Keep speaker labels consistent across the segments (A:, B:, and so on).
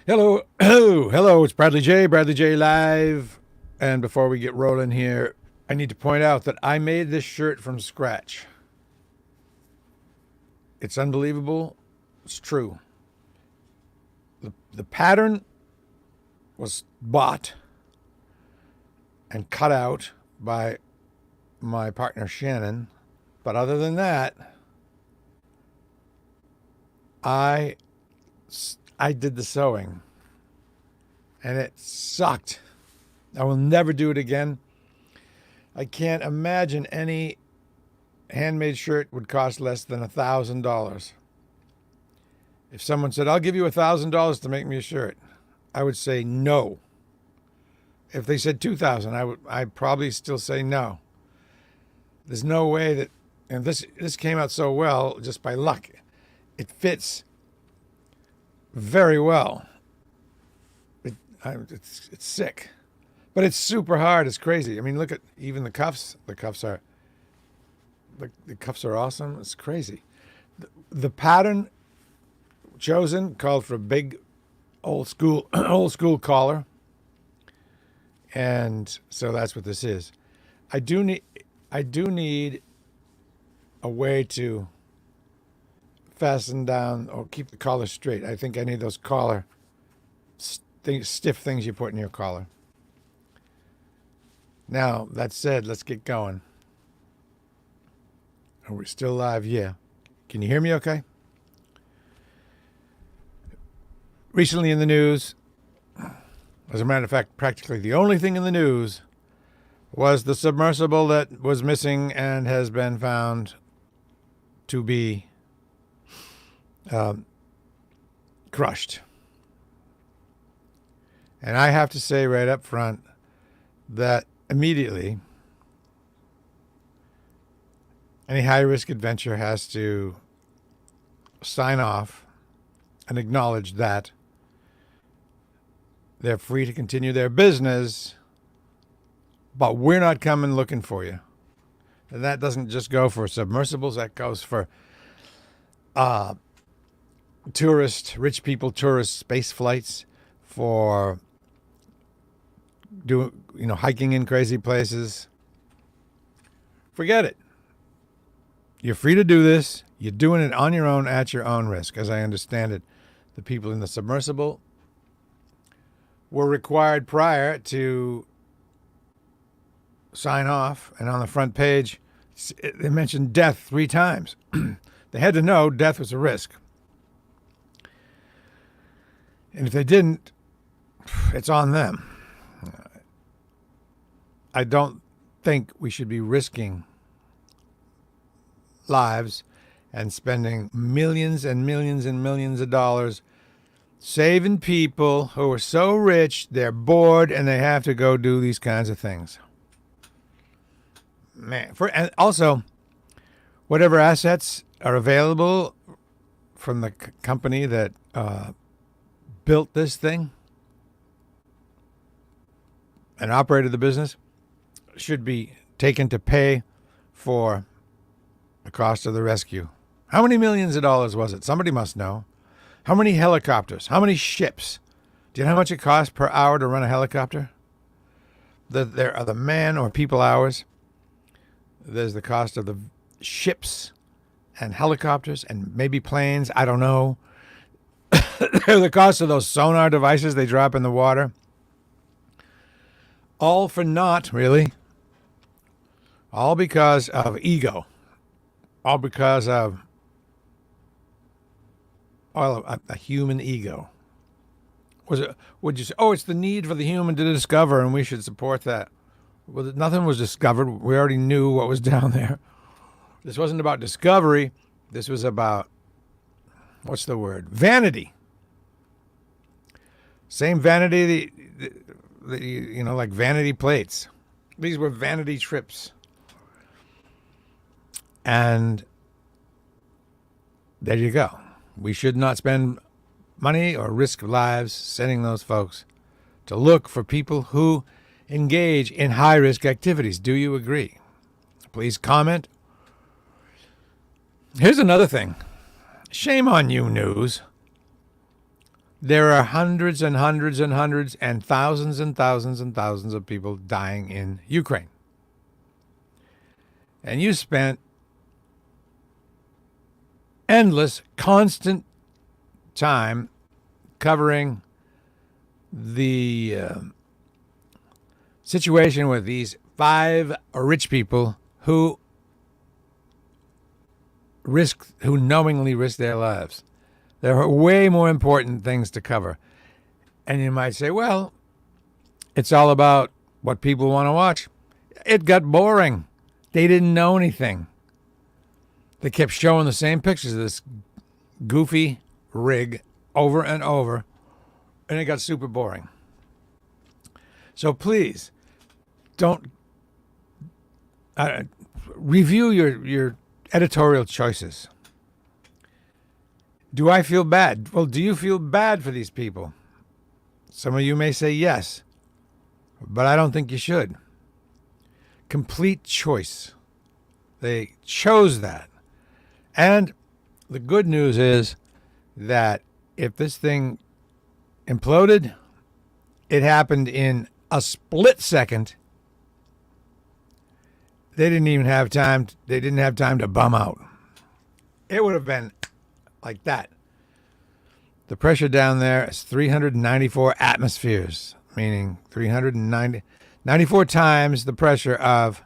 A: Hello, hello, hello. It's Bradley J Live. And before we get rolling here, I need to point out that I made this shirt from scratch. It's unbelievable. It's true. The pattern was bought and cut out by my partner Shannon. But other than that, I I did the sewing and it sucked. I will never do it again. I can't imagine any handmade shirt would cost less than $1,000. If someone said, "I'll give you $1,000 to make me a shirt," I would say no. If they said 2,000, I'd probably still say no. There's no way that, and this came out so well just by luck. It fits very well. It's sick, but it's super hard. It's crazy. I mean, look at even the cuffs. The cuffs are awesome. It's crazy. The pattern chosen called for a big old school old school collar, and so that's what this is. I do need a way to fasten down or keep the collar straight. I think I need those collar stiff things you put in your collar. Now, that said, let's get going. Are we still live? Yeah. Can you hear me okay? Recently in the news, as a matter of fact, practically the only thing in the news was the submersible that was missing and has been found to be crushed. And I have to say right up front that immediately any high risk adventure has to sign off and acknowledge that they're free to continue their business, but we're not coming looking for you. And that doesn't just go for submersibles, that goes for rich people tourist space flights, for hiking in crazy places. Forget it. You're free to do this. You're doing it on your own at your own risk. As I understand it, the people in the submersible were required prior to sign off, and on the front page they mentioned death 3 times. They had to know death was a risk. And if they didn't, it's on them. I don't think we should be risking lives and spending millions and millions and millions of dollars saving people who are so rich they're bored and they have to go do these kinds of things. Man, and also, whatever assets are available from the company that built this thing and operated the business should be taken to pay for the cost of the rescue. How many millions of dollars was it? Somebody must know. How many helicopters? How many ships? Do you know how much it costs per hour to run a helicopter? There are the man or people hours. There's the cost of the ships and helicopters and maybe planes. I don't know. The cost of those sonar devices they drop in the water. All for naught, really. All because of ego. All because of a human ego. Would you say, oh, it's the need for the human to discover and we should support that? Well, nothing was discovered. We already knew what was down there. This wasn't about discovery. This was about, what's the word? Vanity. Same vanity, like vanity plates. These were vanity trips. And there you go. We should not spend money or risk lives sending those folks to look for people who engage in high-risk activities. Do you agree? Please comment. Here's another thing. Shame on you, news. There are hundreds and hundreds and hundreds and thousands and thousands and thousands of people dying in Ukraine. And you spent endless, constant time covering the situation with these 5 rich people who knowingly risk their lives. There are way more important things to cover. And you might say, well, it's all about what people want to watch. It got boring. They didn't know anything. They kept showing the same pictures of this goofy rig over and over, and it got super boring. So please, don't review your editorial choices. Do I feel bad? Well, do you feel bad for these people? Some of you may say yes, but I don't think you should. Complete choice. They chose that. And the good news is that if this thing imploded, it happened in a split second. They didn't have time to bum out. It would have been like that. The pressure down there is 394 atmospheres, meaning 394 times the pressure of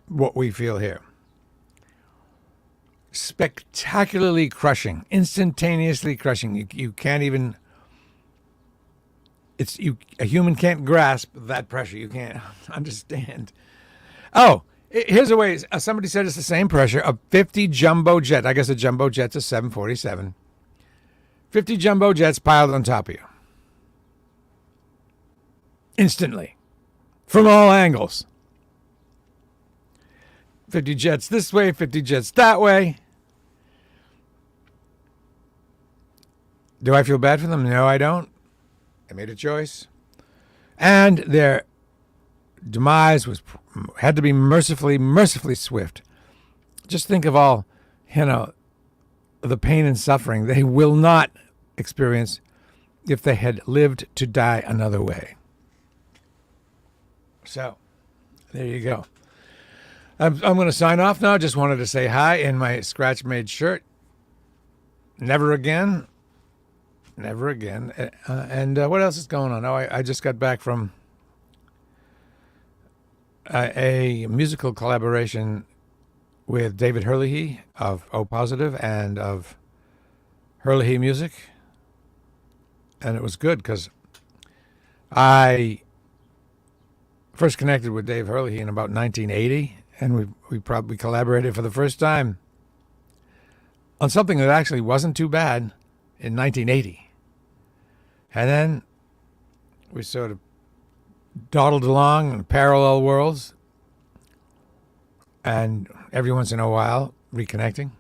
A: what we feel here. Spectacularly crushing, instantaneously crushing. You can't even. A human can't grasp that pressure. You can't understand. Oh, here's a way. Somebody said it's the same pressure of 50 jumbo jets. I guess a jumbo jet's a 747. 50 jumbo jets piled on top of you. Instantly. From all angles. 50 jets this way, 50 jets that way. Do I feel bad for them? No, I don't. They made a choice. And their demise had to be mercifully swift. Just think of all, the pain and suffering they will not experience if they had lived to die another way. So, there you go. I'm going to sign off now. Just wanted to say hi in my scratch-made shirt. Never again. Never again. And what else is going on? Oh, I just got back from a musical collaboration with David Hurley of O Positive and of Hurley Music. And it was good because I first connected with Dave Hurley in about 1980. And we probably collaborated for the first time on something that actually wasn't too bad in 1980. And then we sort of dawdled along in parallel worlds, and every once in a while reconnecting.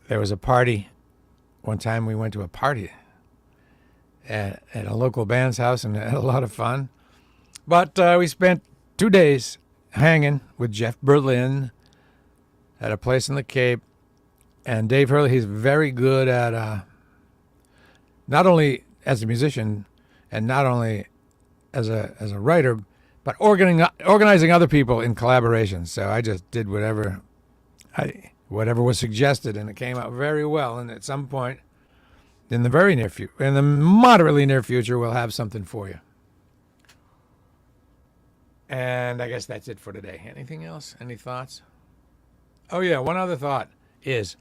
A: There was a party. One time we went to a party at a local band's house and had a lot of fun. But we spent 2 days hanging with Jeff Berlin at a place in the Cape. And Dave Hurley, he's very good at not only as a musician and not only as a writer, but organizing other people in collaboration. So I just did whatever was suggested, and it came out very well. And at some point in the very near future, in the moderately near future, we'll have something for you. And I guess that's it for today. Anything else? Any thoughts? Oh, yeah. One other thought is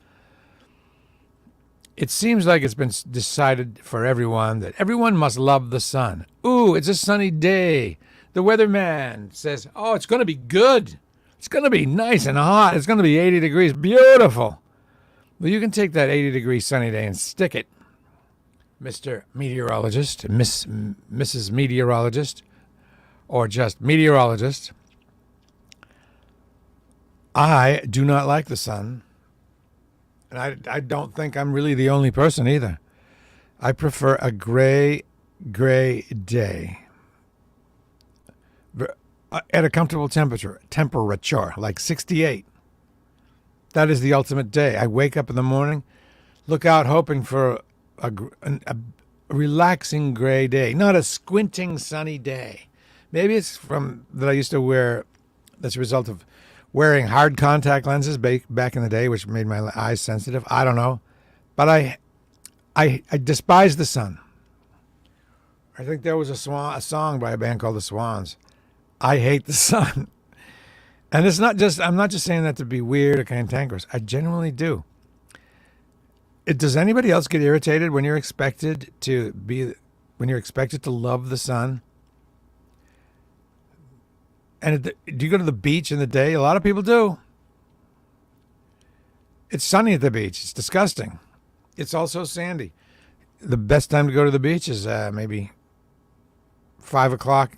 A: it seems like it's been decided for everyone that everyone must love the sun. Ooh, it's a sunny day. The weatherman says, oh, it's going to be good. It's going to be nice and hot. It's going to be 80 degrees. Beautiful. Well, you can take that 80-degree sunny day and stick it, Mr. Meteorologist, Mrs. Meteorologist, or just meteorologist. I do not like the sun. And I don't think I'm really the only person either. I prefer a gray day at a comfortable temperature, like 68. That is the ultimate day. I wake up in the morning, look out hoping for a relaxing gray day, not a squinting sunny day. Maybe it's from that I used to wear. That's a result of wearing hard contact lenses back in the day, which made my eyes sensitive. I don't know, but I despise the sun. I think there was a song by a band called the Swans. I hate the sun. And it's not just, I'm not just saying that to be weird or cantankerous. I genuinely do. Does anybody else get irritated when you're expected to love the sun? And do you go to the beach in the day? A lot of people do. It's sunny at the beach. It's disgusting. It's also sandy. The best time to go to the beach is maybe 5 o'clock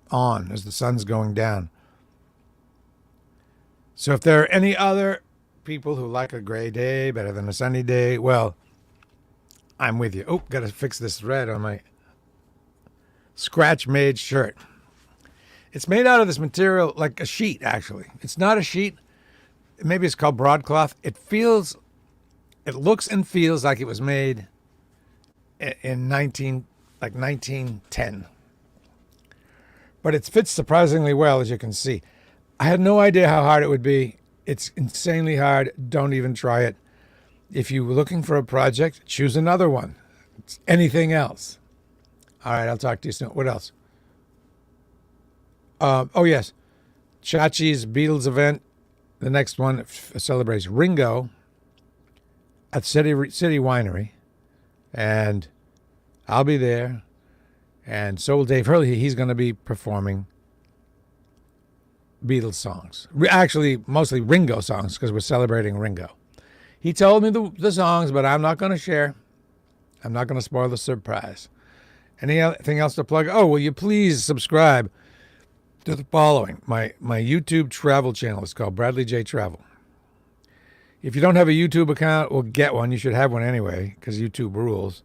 A: on as the sun's going down. So if there are any other people who like a gray day better than a sunny day, well, I'm with you. Oh, got to fix this thread on my scratch-made shirt. It's made out of this material, like a sheet, actually. It's not a sheet. Maybe it's called broadcloth. It looks and feels like it was made in 1910. But it fits surprisingly well, as you can see. I had no idea how hard it would be. It's insanely hard. Don't even try it. If you're looking for a project, choose another one. It's anything else. All right, I'll talk to you soon. What else? Oh, yes. Chachi's Beatles event. The next one celebrates Ringo at City Winery. And I'll be there. And so will Dave Hurley. He's going to be performing Beatles songs. Actually, mostly Ringo songs because we're celebrating Ringo. He told me the songs, but I'm not going to share. I'm not going to spoil the surprise. Anything else to plug? Oh, will you please subscribe to the following. My YouTube travel channel is called Bradley J. Travel. If you don't have a YouTube account, well, get one. You should have one anyway because YouTube rules.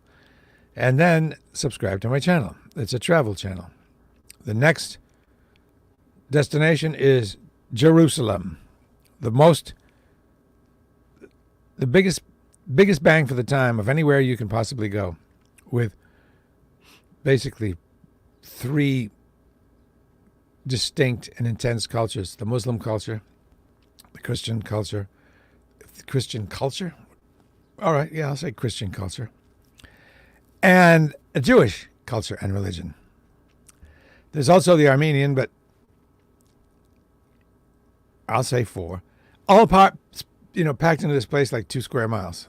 A: And then subscribe to my channel. It's a travel channel. The next destination is Jerusalem. The biggest bang for the time of anywhere you can possibly go, with basically 3 distinct and intense cultures: the Muslim culture, the Christian culture. All right, yeah, I'll say Christian culture, and a Jewish culture and religion. There's also the Armenian, but I'll say 4. All packed into this place like 2 square miles.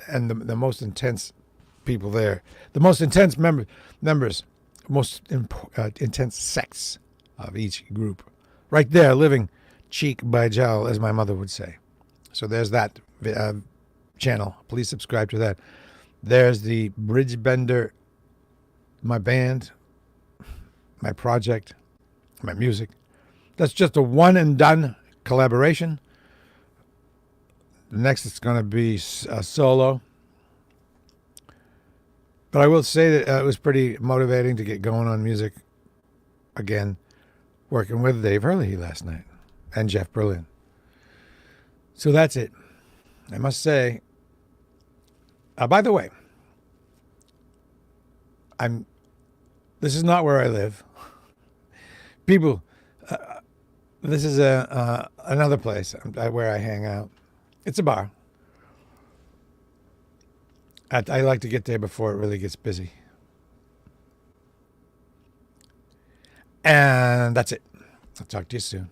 A: And the most intense people there, the most intense members, most intense sects of each group, right there, living cheek by jowl, as my mother would say. So there's that channel. Please subscribe to that. There's the Bridge Bender, my band, my project, my music. That's just a one and done collaboration. The next it's going to be solo. But I will say that it was pretty motivating to get going on music again, working with Dave Hurley last night and Jeff Berlin. So that's it. I must say, by the way, this is not where I live. People, this is another place where I hang out. It's a bar. I like to get there before it really gets busy. And that's it. I'll talk to you soon.